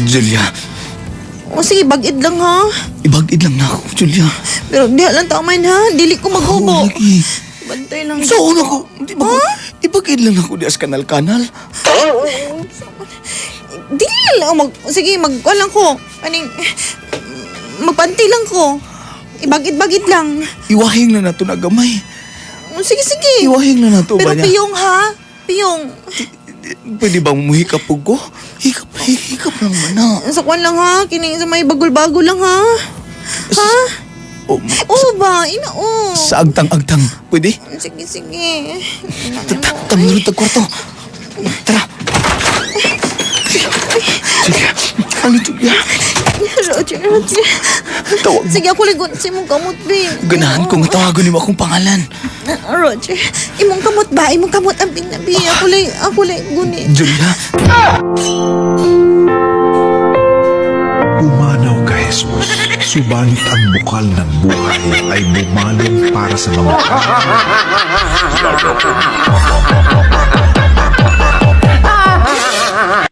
Julia, O sige, bagid lang ha. ibagid lang na ako, Julia. Pero di lang tama ha. Dili ko maghubo. Lagi. Bantay lang. Saan ako? Di ba ko? Ibagid lang ako di as kanal-kanal. Dili lang. Sige, magkuhan lang ko. Aning, magpanti lang ko. Ibagid-bagid lang. Iwahing na nato na gamay. O sige, sige. Iwahing na nato Pero ba niya? piyong ha. Piyong. Pwede bang muhikap po ko? Hikap lang man na. Sa kwan lang ha. Kining sa may bagol-bagol lang ha. Ha? Oh, Oo ba? Inao. sa agtang-agtang. Pwede? Sige, sige. Tamirot ang kwarto. Tara. Sige. Ano, Julia? Roger, Roger. Tawag mo. Sige, ako ligon sa imong kamot, babe. Ganahan kong tawagan mo akong pangalan. Roger, imong kamot ba? Imong kamot ang pinabi. Ako lay guni. Julia. Umanaw ka, Jesus. Subalit ang bukal ng buhay ay bumalong para sa mga